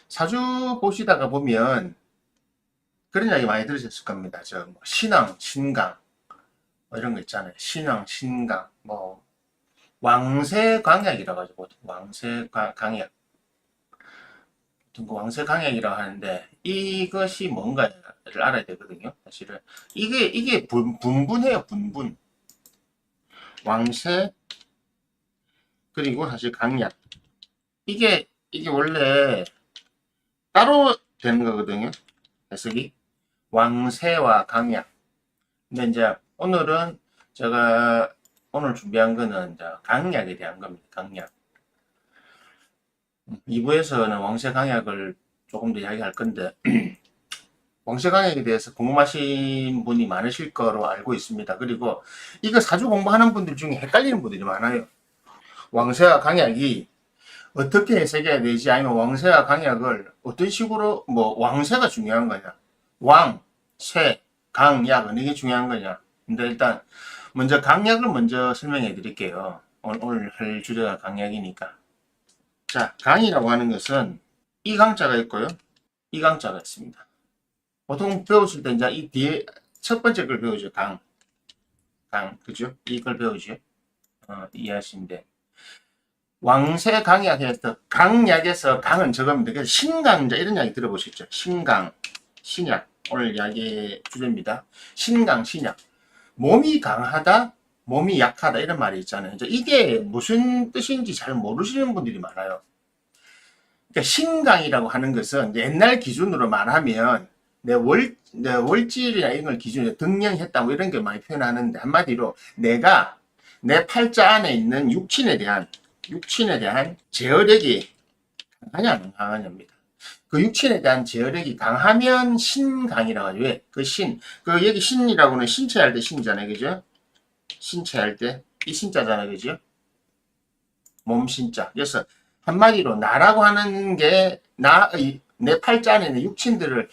사주 보시다가 보면 그런 이야기 많이 들으셨을 겁니다. 뭐 신왕, 신강 뭐 이런 거 있잖아요. 신왕, 신강, 뭐 왕세광약이라 가지고 왕세광약, 그 왕세광약이라고 하는데 이것이 뭔가를 알아야 되거든요. 사실은 이게 분분해요. 분분. 왕세 그리고 사실 강약 이게 원래 따로 되는 거거든요. 해석이 왕세와 강약. 근데 이제 오늘은 제가 오늘 준비한 거는 이제 강약에 대한 겁니다. 강약. 2부에서는 왕세 강약을 조금 더 이야기할 건데 왕세 강약에 대해서 궁금하신 분이 많으실 거로 알고 있습니다. 그리고 이거 사주 공부하는 분들 중에 헷갈리는 분들이 많아요. 왕세와 강약이 어떻게 해석해야 되지? 아니면 왕세와 강약을 어떤 식으로, 뭐 왕세가 중요한 거냐, 왕, 세, 강, 약 어느 게 중요한 거냐. 근데 일단 먼저 강약을 먼저 설명해 드릴게요. 오늘 할 주제가 강약이니까. 자, 강이라고 하는 것은 이 강자가 있고요, 이 강자가 있습니다. 보통 배우실 때 이제 이 뒤에 첫 번째 걸 배우죠. 강, 그죠? 이걸 배우죠. 이해하시면 돼. 왕세 강약에서 강약에서 강은 저겁니다. 그래서 신강자 이런 이야기 들어보셨죠? 신강, 신약 오늘 이야기 주제입니다. 신강, 신약. 몸이 강하다, 몸이 약하다 이런 말이 있잖아요. 이게 무슨 뜻인지 잘 모르시는 분들이 많아요. 그러니까 신강이라고 하는 것은 옛날 기준으로 말하면 내 월질이나 이런 걸 기준으로 등령했다 뭐 이런 게 많이 표현하는데, 한마디로 내가 내 팔자 안에 있는 육친에 대한 제어력이 강하냐 안 강하냐입니다. 그 육친에 대한 제어력이 강하면 신강이라고 하죠. 왜? 여기 신이라고는 신체할 때 신이잖아요. 그죠? 신체할 때 이 신자잖아요. 그죠? 몸 신자. 그래서 한마디로 나라고 하는 게 내 팔자 안에 있는 육친들을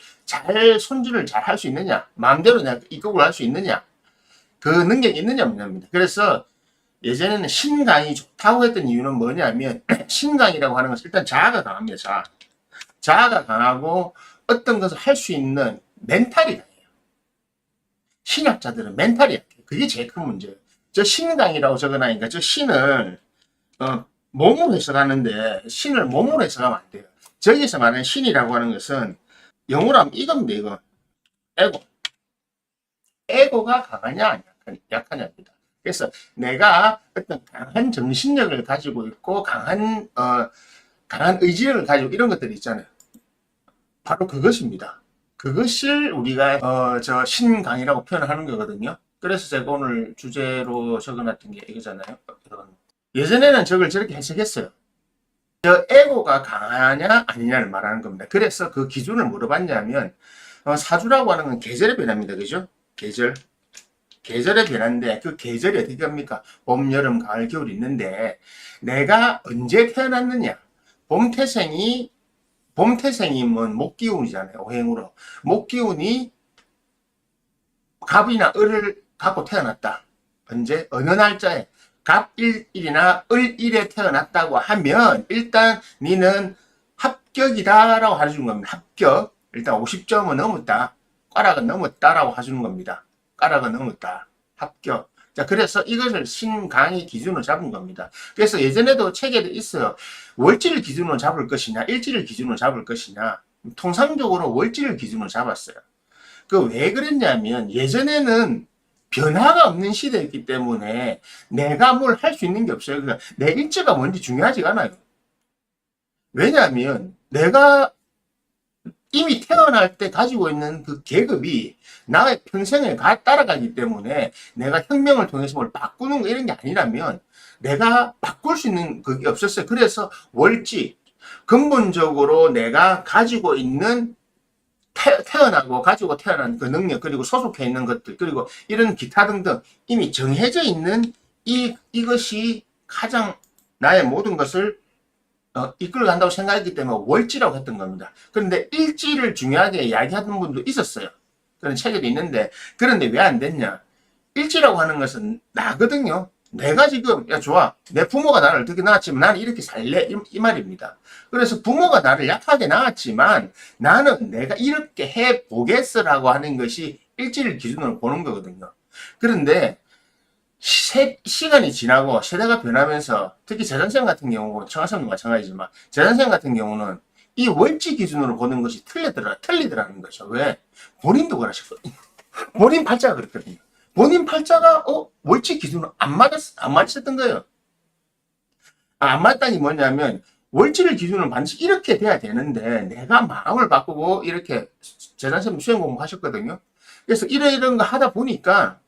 손질을 잘 할 수 있느냐, 마음대로 내가 이끌고 할 수 있느냐, 그 능력이 있느냐 문제입니다. 그래서 예전에는 신강이 좋다고 했던 이유는 뭐냐면 신강이라고 하는 것은 일단 자아가 강합니다. 자아가 강하고 어떤 것을 할 수 있는 멘탈이 강해요. 신학자들은 멘탈이 약해요. 그게 제일 큰 문제예요. 저 신강이라고 적어놔니까 저 신을 몸으로 해석하는데 신을 몸으로 해석하면 안 돼요. 저기서 말하는 신이라고 하는 것은 영어로 하면 이겁니다. 이거 에고가 강하냐 약하냐입니다. 그래서 내가 어떤 강한 정신력을 가지고 있고 강한 의지력을 가지고 이런 것들이 있잖아요. 바로 그것입니다. 그것을 우리가 저 신강이라고 표현하는 거거든요. 그래서 제가 오늘 주제로 적어놨던 게 이거잖아요. 예전에는 저걸 저렇게 해석했어요. 저 에고가 강하냐 아니냐를 말하는 겁니다. 그래서 그 기준을 물어봤냐면 사주라고 하는 건 계절의 변화입니다. 그죠? 계절의 변화인데 그 계절이 어떻게 합니까? 봄, 여름, 가을, 겨울이 있는데 내가 언제 태어났느냐? 봄태생이면 목기운이잖아요. 오행으로. 목기운이 갑이나 을을 갖고 태어났다. 언제? 어느 날짜에? 갑일이나 을일에 태어났다고 하면 일단 니는 합격이다라고 해주는 겁니다. 합격. 일단 50점은 넘었다. 꽈락은 넘었다라고 해주는 겁니다. 꽈락은 넘었다. 합격. 자, 그래서 이것을 신강의 기준으로 잡은 겁니다. 그래서 예전에도 책에도 있어요. 월지를 기준으로 잡을 것이냐, 일지를 기준으로 잡을 것이냐. 통상적으로 월지를 기준으로 잡았어요. 그 왜 그랬냐면 예전에는 변화가 없는 시대였기 때문에 내가 뭘 할 수 있는 게 없어요. 그러니까 내 일지가 뭔지 중요하지가 않아요. 왜냐하면 내가 이미 태어날 때 가지고 있는 그 계급이 나의 평생을 따라가기 때문에 내가 혁명을 통해서 뭘 바꾸는 거 이런 게 아니라면 내가 바꿀 수 있는 그게 없었어요. 그래서 월지, 근본적으로 내가 가지고 있는 태어나고 가지고 태어난 그 능력, 그리고 소속해 있는 것들, 그리고 이런 기타 등등 이미 정해져 있는 이것이 가장 나의 모든 것을 이끌어 간다고 생각했기 때문에 월지라고 했던 겁니다. 그런데 일지를 중요하게 이야기하는 분도 있었어요. 그런 책에도 있는데, 그런데 왜 안 됐냐? 일지라고 하는 것은 나거든요. 내가 지금, 야, 좋아. 내 부모가 나를 어떻게 낳았지만 나는 이렇게 살래. 이 말입니다. 그래서 부모가 나를 약하게 낳았지만 나는 내가 이렇게 해보겠어라고 하는 것이 일지를 기준으로 보는 거거든요. 그런데 시간이 지나고 세대가 변하면서 특히 재산세금 같은 경우, 청하세금도 마찬가지지만 재산세금 같은 경우는 이 월지 기준으로 보는 것이 틀리더라는 거죠. 왜? 본인도 그러셨거든요. 본인 팔자가 그렇거든요. 본인 팔자가 월지 기준으로 안 맞았던 거예요. 안 맞다니 뭐냐면 월지를 기준으로 반드시 이렇게 돼야 되는데 내가 마음을 바꾸고 이렇게 재산세금 수행 공부하셨거든요. 그래서 이런 거 하다 보니까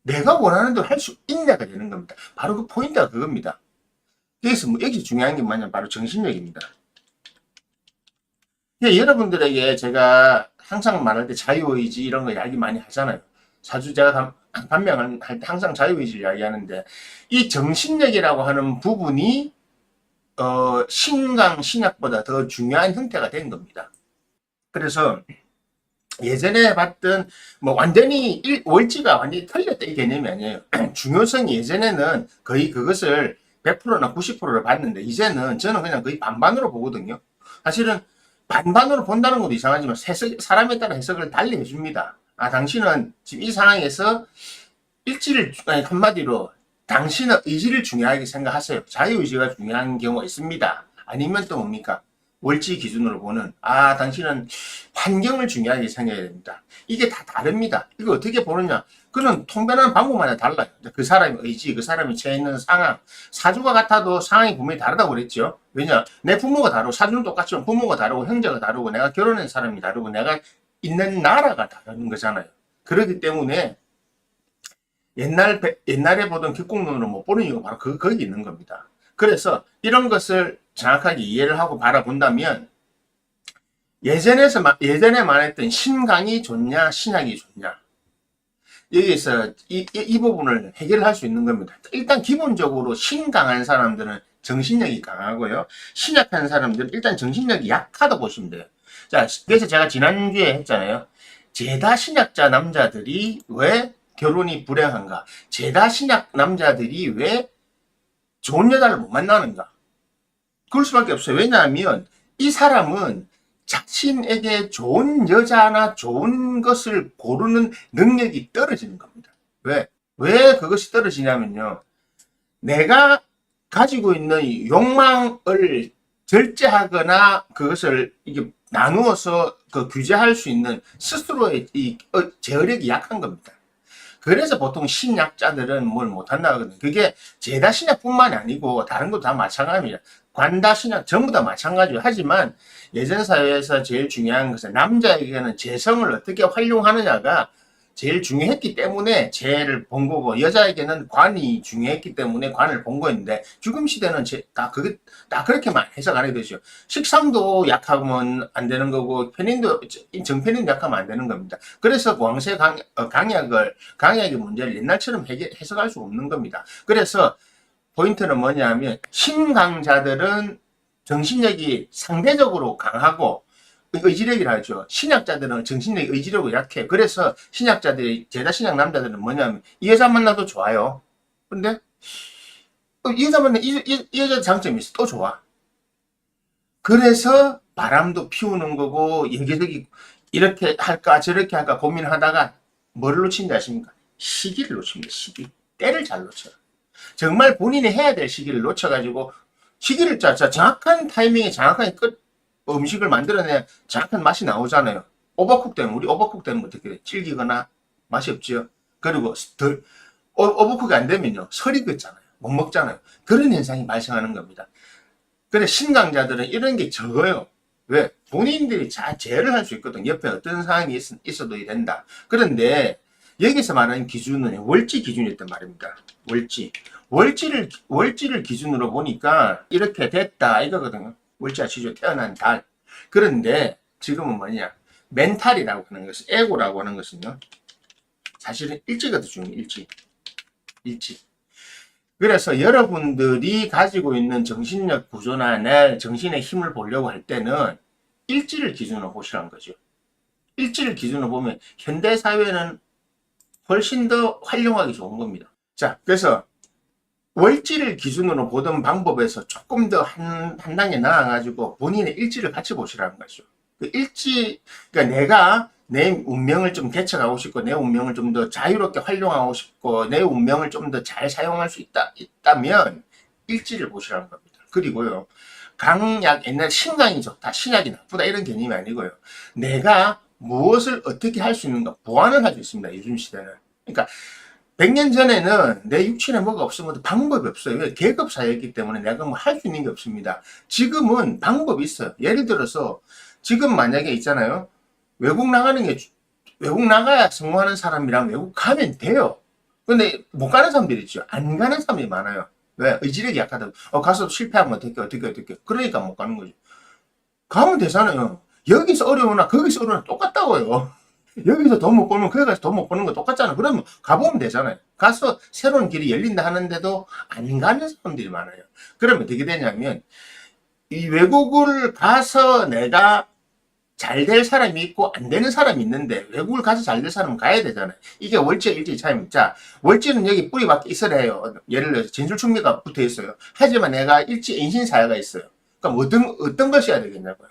내가 원하는 대로 할 수 있냐가 되는 겁니다. 바로 그 포인트가 그겁니다. 그래서 여기서 중요한 게 뭐냐면 바로 정신력입니다. 여러분들에게 제가 항상 말할 때 자유의지 이런 거 이야기 많이 하잖아요. 제가 반면할 때 항상 자유의지를 이야기하는데 이 정신력이라고 하는 부분이 신강, 신약보다 더 중요한 형태가 된 겁니다. 그래서 예전에 봤던 완전히 월지가 완전히 틀렸다 이 개념이 아니에요. 중요성이 예전에는 거의 그것을 100%나 90%를 봤는데 이제는 저는 그냥 거의 반반으로 보거든요. 사실은 반반으로 본다는 것도 이상하지만 사람에 따라 해석을 달리 해줍니다. 당신은 지금 이 상황에서 한마디로 당신의 의지를 중요하게 생각하세요. 자유의지가 중요한 경우가 있습니다. 아니면 또 뭡니까? 월지 기준으로 보는 당신은 환경을 중요하게 생각해야 됩니다. 이게 다 다릅니다. 이거 어떻게 보느냐? 그는 통변하는 방법마다 달라요. 그 사람의 의지, 그 사람이 처해 있는 상황, 사주가 같아도 상황이 분명히 다르다고 그랬죠. 왜냐? 내 부모가 다르고 사주는 똑같지만 부모가 다르고 형제가 다르고 내가 결혼한 사람이 다르고 내가 있는 나라가 다른 거잖아요. 그렇기 때문에 옛날에 보던 격국론으로 못 보는 이유가 바로 거기 있는 겁니다. 그래서 이런 것을 정확하게 이해를 하고 바라본다면 예전에 말했던 신강이 좋냐 신약이 좋냐 여기서 이 부분을 해결할 수 있는 겁니다. 일단 기본적으로 신강한 사람들은 정신력이 강하고요. 신약한 사람들은 일단 정신력이 약하다고 보시면 돼요. 자, 그래서 제가 지난주에 했잖아요. 죄다 신약자 남자들이 왜 결혼이 불행한가? 죄다 신약 남자들이 왜 좋은 여자를 못 만나는가? 그럴 수밖에 없어요. 왜냐하면 이 사람은 자신에게 좋은 여자나 좋은 것을 고르는 능력이 떨어지는 겁니다. 왜 그것이 떨어지냐면요. 내가 가지고 있는 욕망을 절제하거나 그것을 이게 나누어서 규제할 수 있는 스스로의 제어력이 약한 겁니다. 그래서 보통 신약자들은 뭘 못한다 하거든요. 그게 죄다 신약뿐만이 아니고 다른 것도 다 마찬가지입니다. 관다 신약 전부 다 마찬가지예요. 하지만 예전 사회에서 제일 중요한 것은 남자에게는 재성을 어떻게 활용하느냐가 제일 중요했기 때문에 재를 본 거고 여자에게는 관이 중요했기 때문에 관을 본 거였는데 지금 시대는 다 그렇게만 해석하게 되죠. 식상도 약하면 안 되는 거고 정편인도 약하면 안 되는 겁니다. 그래서 왕세 강약의 문제를 옛날처럼 해석할 수 없는 겁니다. 그래서 포인트는 뭐냐면 신강자들은 정신력이 상대적으로 강하고 의지력이라 하죠. 신약자들은 정신력이 의지력이 약해. 그래서 신약자들이 죄다 신약 남자들은 뭐냐면 이 여자 만나도 좋아요. 근데 이 여자 만나 이 여자 장점이 있어 또 좋아. 그래서 바람도 피우는 거고 여기저기 이렇게 할까 저렇게 할까 고민하다가 뭐를 놓친지 아십니까? 시기를 놓칩니다. 시기. 때를 잘 놓쳐요. 정말 본인이 해야 될 시기를 놓쳐가지고 시기를 정확한 타이밍에 정확하게 음식을 만들어내야 정확한 맛이 나오잖아요. 우리 오버쿡 되면 어떻게 돼? 질기거나 맛이 없죠. 그리고 오버쿡이 안 되면요. 설이 긋잖아요. 못 먹잖아요. 그런 현상이 발생하는 겁니다. 근데 신강자들은 이런 게 적어요. 왜? 본인들이 제어를 할 수 있거든. 옆에 어떤 상황이 있어도 된다. 그런데 여기서 말하는 기준은 월지 기준이었단 말입니다. 월지를 기준으로 보니까 이렇게 됐다 이거거든요. 월지 아시죠? 태어난 달. 그런데 지금은 뭐냐? 멘탈이라고 하는 것은 에고라고 하는 것은요. 사실은 일지가 더 중요해요. 일지. 그래서 여러분들이 가지고 있는 정신력 구조나 내 정신의 힘을 보려고 할 때는 일지를 기준으로 보시라는 거죠. 일지를 기준으로 보면 현대사회는 훨씬 더 활용하기 좋은 겁니다. 자, 그래서 월지를 기준으로 보던 방법에서 조금 더 한 단계 나아가지고 본인의 일지를 같이 보시라는 거죠. 그 일지, 그러니까 내가 내 운명을 좀 개척하고 싶고, 내 운명을 좀 더 자유롭게 활용하고 싶고, 내 운명을 좀 더 잘 사용할 수 있다면, 일지를 보시라는 겁니다. 그리고요, 강약, 옛날 신강이 좋다, 신약이 나쁘다, 이런 개념이 아니고요. 내가 무엇을 어떻게 할 수 있는가, 보완을 할 수 있습니다. 요즘 시대는. 그러니까, 100년 전에는 내 육신에 뭐가 없으면 방법이 없어요. 왜? 계급 사회이기 때문에 내가 뭐 할 수 있는 게 없습니다. 지금은 방법이 있어요. 예를 들어서 지금 만약에 있잖아요. 외국 나가는 게 외국 나가야 성공하는 사람이랑 외국 가면 돼요. 근데 못 가는 사람들이 있죠. 안 가는 사람이 많아요. 왜? 의지력이 약하다. 가서 실패하면 어떻게. 그러니까 못 가는 거죠. 가면 되잖아요. 여기서 어려우나 거기서 어려우나 똑같다고요. 여기서 돈 못 벌면 거기 가서 돈 못 버는 거 똑같잖아. 그러면 가보면 되잖아요. 가서 새로운 길이 열린다 하는데도 안 가는 사람들이 많아요. 그러면 어떻게 되냐면 이 외국을 가서 내가 잘 될 사람이 있고 안 되는 사람이 있는데 외국을 가서 잘 될 사람은 가야 되잖아요. 이게 월지 일지 차이입니다. 자, 월지는 여기 뿌리 밖에 있어야 해요. 예를 들어서 진술충미가 붙어 있어요. 하지만 내가 일지 인신사회가 있어요. 그럼 어떤 걸 써야 되겠냐고요.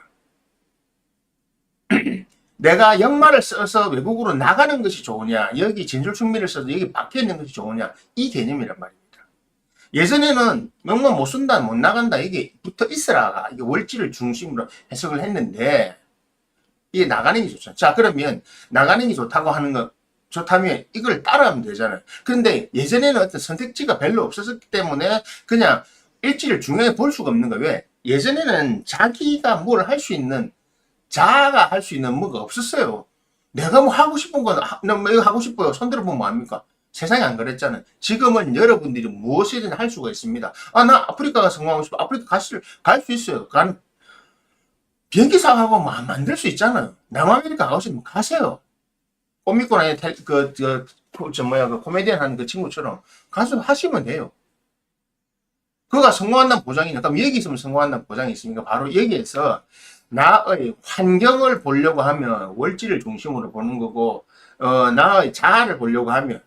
내가 역마를 써서 외국으로 나가는 것이 좋으냐, 여기 진술충미를 써서 여기 박혀 있는 것이 좋으냐, 이 개념이란 말입니다. 예전에는 역마 못 쓴다, 못 나간다, 이게 붙어 있으라, 이게 월지를 중심으로 해석을 했는데, 이게 나가는 게 좋죠. 자, 그러면 나가는 게 좋다고 하는 거, 좋다면 이걸 따라하면 되잖아요. 그런데 예전에는 어떤 선택지가 별로 없었기 때문에 그냥 일지를 중요하게 볼 수가 없는 거예요. 왜? 예전에는 자기가 뭘 할 수 있는 자아가 할 수 있는 뭐가 없었어요. 내가 뭐 하고 싶은 건, 뭐 이거 하고 싶어요. 손들어 보면 뭐합니까? 세상이 안 그랬잖아요. 지금은 여러분들이 무엇이든 할 수가 있습니다. 나 아프리카가 성공하고 싶어. 아프리카 갈 수 있어요. 비행기 사고 뭐 만들 수 있잖아요. 남아메리카 가고 싶으면 가세요. 꼬미꼬나 그 코미디언 하는 그 친구처럼 가서 하시면 돼요. 그가 성공한다는 보장이냐? 그럼 여기 있으면 성공한다는 보장이 있으니까 바로 여기에서 나의 환경을 보려고 하면 월지를 중심으로 보는 거고, 나의 자아를 보려고 하면,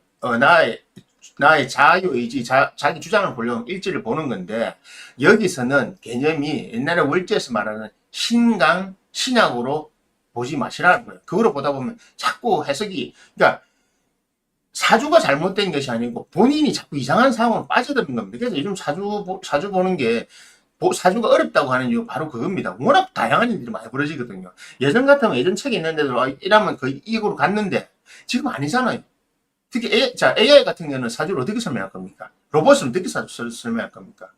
나의 자유의지, 자기 주장을 보려고 하면 일지를 보는 건데, 여기서는 개념이 옛날에 월지에서 말하는 신강, 신약으로 보지 마시라는 거예요. 그거로 보다 보면 자꾸 해석이, 그러니까 사주가 잘못된 것이 아니고 본인이 자꾸 이상한 상황으로 빠져드는 겁니다. 그래서 요즘 사주 보는 게 사주가 어렵다고 하는 이유 바로 그겁니다. 워낙 다양한 일들이 많이 벌어지거든요. 예전 같으면 예전 책이 있는데도 이러면 거의 이익으로 갔는데 지금 아니잖아요. 특히 AI 같은 경우는 사주를 어떻게 설명할 겁니까? 로봇을 어떻게 설명할 겁니까?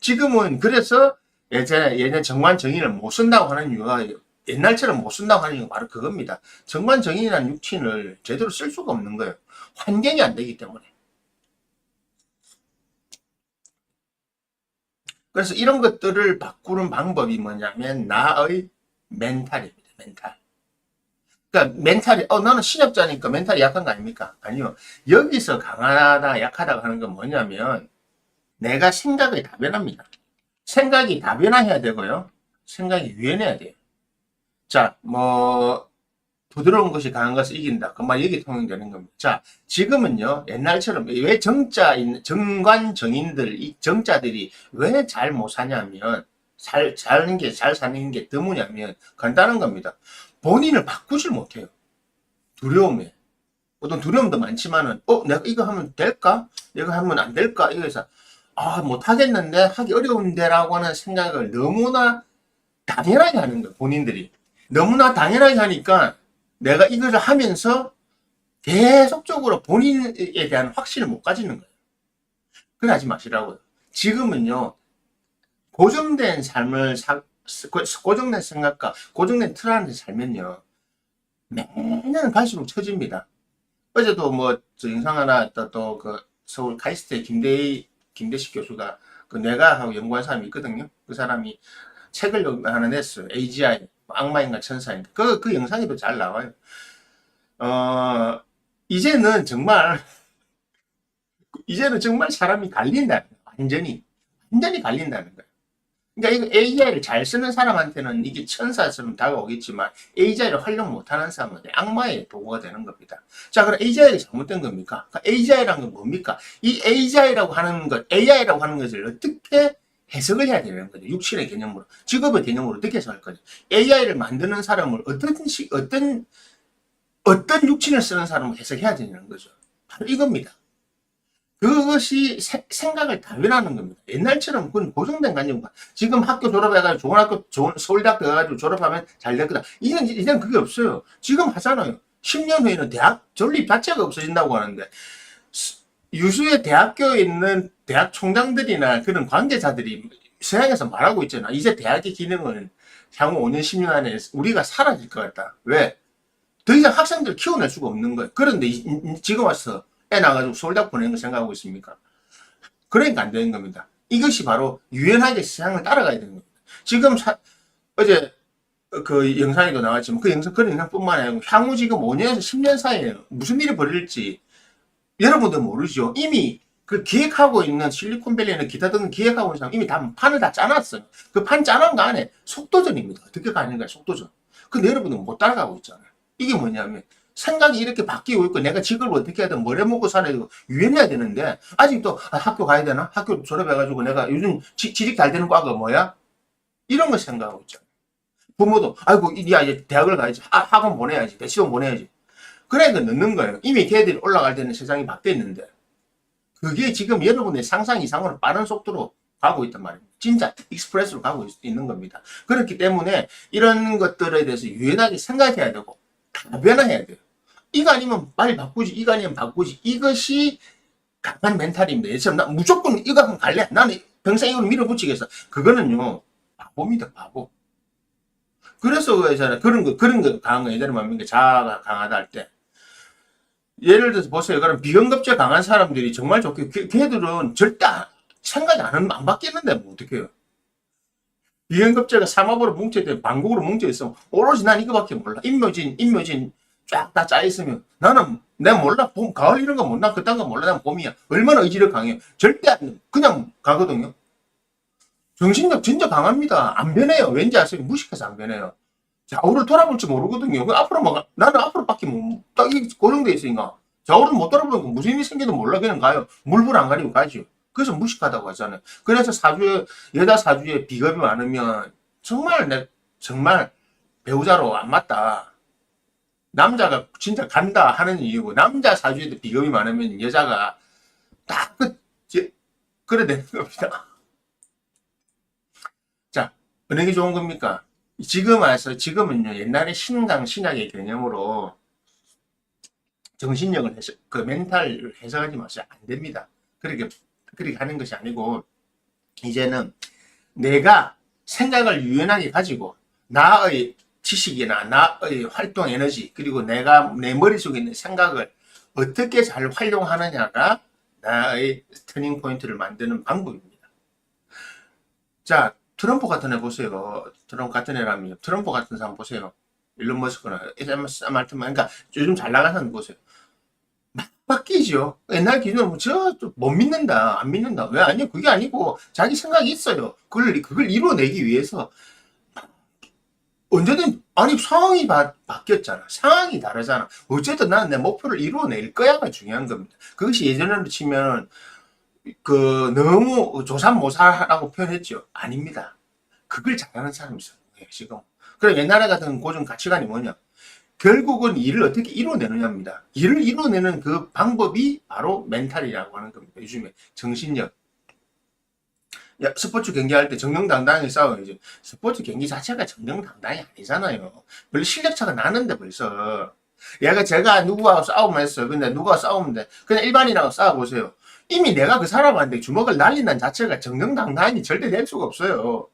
지금은 그래서 예전 정관 정인을 못 쓴다고 하는 이유가 옛날처럼 못 쓴다고 하는 이유가 바로 그겁니다. 정관 정인이라는 육친을 제대로 쓸 수가 없는 거예요. 환경이 안 되기 때문에. 그래서 이런 것들을 바꾸는 방법이 뭐냐면 나의 멘탈입니다. 멘탈. 그러니까 멘탈이 나는 신약자니까 멘탈이 약한 거 아닙니까? 아니요. 여기서 강하다 약하다 하는 건 뭐냐면 내가 생각이 다변합니다. 생각이 다변화해야 되고요. 생각이 유연해야 돼요. 자, 부드러운 것이 강한 것을 이긴다. 그 말 여기 통용되는 겁니다. 자, 지금은요, 옛날처럼, 왜 정관 정인들, 이 정자들이 왜 잘 못 사냐면, 잘 사는 게 드무냐면, 간단한 겁니다. 본인을 바꾸질 못해요. 두려움에. 어떤 두려움도 많지만은, 내가 이거 하면 될까? 이거 하면 안 될까? 이거에서, 못하겠는데, 하기 어려운데라고 하는 생각을 너무나 당연하게 하는 거예요, 본인들이. 너무나 당연하게 하니까, 내가 이것을 하면서 계속적으로 본인에 대한 확신을 못 가지는 거예요. 그래 하지 마시라고요. 지금은요, 고정된 삶을 고정된 생각과 고정된 틀 안에 살면요, 매년 갈수록 처집니다. 어제도 저 영상 하나 또 서울 카이스트의 김대식 교수가 그 뇌과학하고 연구한 사람이 있거든요. 그 사람이 책을 하나 냈어요. AGI, 악마인가 천사인가. 그 영상에도 잘 나와요. 이제는 정말 사람이 갈린다는 거예요. 완전히 갈린다는 거예요. 그러니까 이거 AI를 잘 쓰는 사람한테는 이게 천사처럼 다가오겠지만 AI를 활용 못하는 사람은 악마의 도구가 되는 겁니다. 자, 그럼 AI가 잘못된 겁니까? AI라는 건 뭡니까? 이 AI라고 하는 것, AI라고 하는 것을 어떻게 해석을 해야 되는 거죠. 육신의 개념으로, 직업의 개념으로 어떻게 해석할 거죠. AI를 만드는 사람을 어떤 육신을 쓰는 사람을 해석해야 되는 거죠. 바로 이겁니다. 그것이 생각을 다변하는 겁니다. 옛날처럼 그건 고정된 관념과 지금 학교 졸업해가지고 좋은 학교, 좋은 서울대학교 가가지고 졸업하면 잘 될 거다. 이제는 그게 없어요. 지금 하잖아요. 10년 후에는 대학 존립 자체가 없어진다고 하는데 유수의 대학교에 있는 대학 총장들이나 그런 관계자들이 서양에서 말하고 있잖아. 이제 대학의 기능은 향후 5년, 10년 안에 우리가 사라질 것 같다. 왜? 더 이상 학생들 키워낼 수가 없는 거예요. 그런데 지금 와서 애 나가지고 서울대학 보내는 거 생각하고 있습니까? 그러니까 안 되는 겁니다. 이것이 바로 유연하게 세상을 따라가야 되는 겁니다. 지금 어제 그 영상에도 나왔지만 그런 영상뿐만 아니고 향후 지금 5년에서 10년 사이에 무슨 일이 벌어질지 여러분들 모르죠. 이미 그 기획하고 있는 실리콘밸리나 기타 등등 기획하고 있는 사람 이미 다 판을 다 짜놨어요. 그 판 짜놓은 거 안에 속도전입니다. 어떻게 가는가 속도전. 근데 여러분들 못 따라가고 있잖아요. 이게 뭐냐면 생각이 이렇게 바뀌고 있고 내가 직업을 어떻게 하든 뭘 해먹고 살아야 유연해야 되는데 아직도 학교 가야 되나? 학교 졸업해가지고 내가 요즘 취직 잘 되는 과가 뭐야? 이런 걸 생각하고 있잖아요. 부모도 아이고 야 이제 대학을 가야지 학원 보내야지 대치동 보내야지 그러니까 늦는 거예요. 이미 걔들이 올라갈 때는 세상이 바뀌어 있는데 그게 지금 여러분의 상상 이상으로 빠른 속도로 가고 있단 말입니다. 진짜 익스프레스로 가고 있는 겁니다. 그렇기 때문에 이런 것들에 대해서 유연하게 생각해야 되고 다변화해야 돼요. 이거 아니면 빨리 바꾸지, 이거 아니면 바꾸지. 이것이 강한 멘탈입니다. 예처럼 나 무조건 이거 하면 갈래. 나는 평생 이걸 밀어붙이겠어. 그거는요, 바보입니다, 바보. 그래서 그런 거 강한 거 예전에 뭡니까? 자아가 강하다 할 때. 예를 들어서 보세요. 그럼 비근급제 강한 사람들이 정말 좋게, 걔들은 절대 생각이 안 바뀌는데, 뭐, 어떡해요. 비현급제가 삼합으로 뭉쳐있대 반국으로 뭉쳐있으면 오로지 난 이거밖에 몰라. 인묘진 쫙 다 짜있으면 나는 내가 몰라. 봄, 가을 이런 거 몰라. 그딴 거 몰라. 난 봄이야. 얼마나 의지력 강해요. 절대 그냥 가거든요. 정신력 진짜 강합니다. 안 변해요. 왠지 아세요? 무식해서 안 변해요. 좌우를 돌아볼 줄 모르거든요. 앞으로 나는 앞으로밖에 딱 고정돼 있으니까 좌우를 못 돌아보는 거 무슨 일이 생겨도 몰라. 그냥 가요. 물불 안 가리고 가죠. 그래서 무식하다고 하잖아요. 그래서 여자 사주에 비겁이 많으면 정말 배우자로 안 맞다. 남자가 진짜 간다 하는 이유고, 남자 사주에도 비겁이 많으면 여자가 딱 그래 되는 겁니다. 자, 어느 게 좋은 겁니까? 지금은요, 옛날에 신약의 개념으로 정신력을 멘탈을 해석하지 마세요. 안 됩니다. 그렇게 하는 것이 아니고, 이제는 내가 생각을 유연하게 가지고, 나의 지식이나 나의 활동 에너지, 그리고 내가 내 머릿속에 있는 생각을 어떻게 잘 활용하느냐가 나의 터닝 포인트를 만드는 방법입니다. 자, 트럼프 같은 애 보세요. 트럼프 같은 애라면, 트럼프 같은 사람 보세요. 일론 머스크나, 샘 알트만, 그러니까 요즘 잘 나가는 사람 보세요. 막 바뀌죠. 옛날 기준으로 못 믿는다, 안 믿는다. 왜 아니요? 그게 아니고 자기 생각이 있어요. 그걸 이루어내기 위해서 언제든 아니 상황이 바뀌었잖아. 상황이 다르잖아. 어쨌든 나는 내 목표를 이루어낼 거야가 중요한 겁니다. 그것이 예전으로 치면 너무 조삼모사라고 표현했죠. 아닙니다. 그걸 잘하는 사람이 있어요. 지금. 그럼 옛날에 같은 고정 가치관이 뭐냐? 결국은 일을 어떻게 이루어내느냐입니다. 일을 이루어내는 그 방법이 바로 멘탈이라고 하는 겁니다. 요즘에 정신력. 야, 스포츠 경기할 때 정정당당하게 싸워야지. 스포츠 경기 자체가 정정당당이 아니잖아요. 별로 실력차가 나는데 벌써. 제가 누구하고 싸우면 했어요. 근데 누구하고 싸우면 돼. 그냥 일반인하고 싸워보세요. 이미 내가 그 사람한테 주먹을 날린다는 자체가 정정당당이 절대 될 수가 없어요.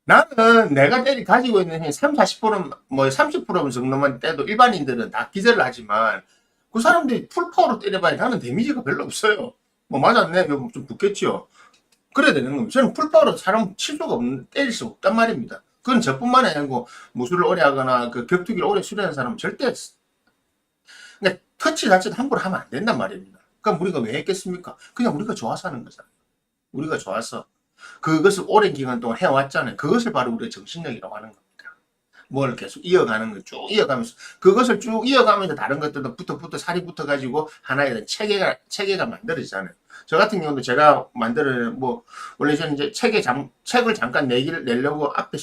나는 내가 가지고 있는 힘이 3, 40%, 뭐 30% 정도만 떼도 일반인들은 다 기절을 하지만 그 사람들이 풀파워로 때려봐야 나는 데미지가 별로 없어요. 뭐 맞았네. 좀 붙겠죠. 그래야 되는 겁니다. 저는 풀파워로 사람 칠 수가 때릴 수 없단 말입니다. 그건 저뿐만 아니고 무술을 오래 하거나 그 격투기를 오래 수련한 사람은 절대 그러니까 터치 자체도 함부로 하면 안 된단 말입니다. 그럼 우리가 왜 했겠습니까? 그냥 우리가 좋아서 하는 거잖아요. 우리가 좋아서. 그것을 오랜 기간 동안 해왔잖아요. 그것을 바로 우리가 정신력이라고 하는 겁니다. 뭘 계속 이어가는 거 쭉 이어가면서 그것을 쭉 이어가면서 다른 것들도 붙어 살이 붙어가지고 하나의 체계가 만들어지잖아요. 저 같은 경우도 제가 만들어낸 뭐 원래 저는 이제 책을 잠깐 내려고 앞에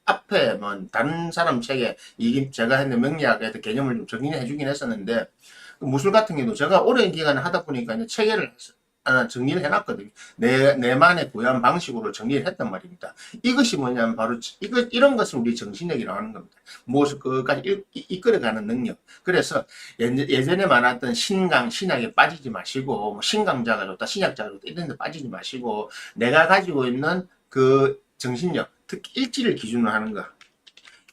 앞에 뭐 다른 사람 책에 이게 제가 했는 명리학에 개념을 좀 정리해 주긴 했었는데 그 무술 같은 경우도 제가 오랜 기간을 하다 보니까 이제 체계를 정리를 해놨거든요. 내만의 고유한 방식으로 정리를 했단 말입니다. 이것이 뭐냐면 바로 이런 것을 우리 정신력이라고 하는 겁니다. 무엇을 끝까지 이끌어가는 능력. 그래서 예전에 말했던 신약에 빠지지 마시고 뭐 신강자가 좋다, 신약자가 좋다 이런 데 빠지지 마시고 내가 가지고 있는 그 정신력, 특히 일지를 기준으로 하는 거.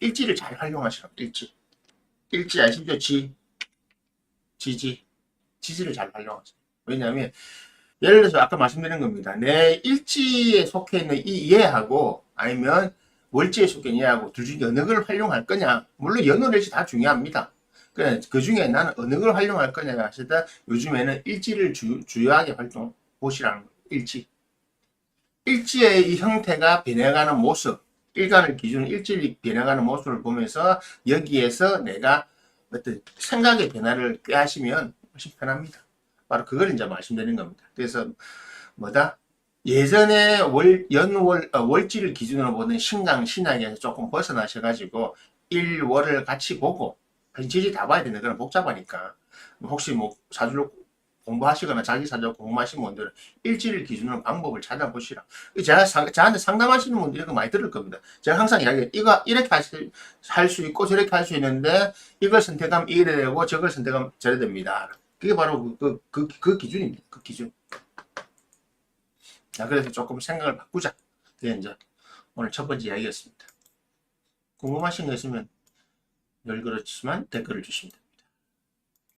일지를 잘 활용하시라고. 일지 아시죠? 지지를 잘 활용하세요. 왜냐하면 예를 들어서 아까 말씀드린 겁니다. 내 일지에 속해 있는 이 얘하고 아니면 월지에 속해 있는 얘하고 둘 중에 어느 걸 활용할 거냐. 물론 연월일지 다 중요합니다. 그 중에 나는 어느 걸 활용할 거냐가 했을 때 요즘에는 일지를 주요하게 보시라는 거예요. 일지의 이 형태가 변해가는 모습, 일간을 기준으로 일지를 변해가는 모습을 보면서 여기에서 내가 어떤 생각의 변화를 꾀하시면 훨씬 편합니다. 바로 그걸 이제 말씀드리는 겁니다. 그래서 뭐다? 예전에 월지를 기준으로 보는 신약에서 조금 벗어나셔가지고 일월을 같이 보고 현실이 다 봐야 되는 그런 복잡하니까 혹시 뭐 사주를 공부하시거나 자기 사주 공부하시는 분들은 일지를 기준으로 방법을 찾아보시라. 저한테 상담하시는 분들이 이거 많이 들을 겁니다. 제가 항상 이야기해요. 이거 이렇게 할 수 있고 저렇게 할 수 있는데 이걸 선택하면 이래 되고 저걸 선택하면 저래 됩니다. 그게 바로 그 기준입니다. 그 기준. 자, 그래서 조금 생각을 바꾸자. 그게 이제 오늘 첫 번째 이야기였습니다. 궁금하신 거 있으면 열 그렇지만 댓글을 주십니다.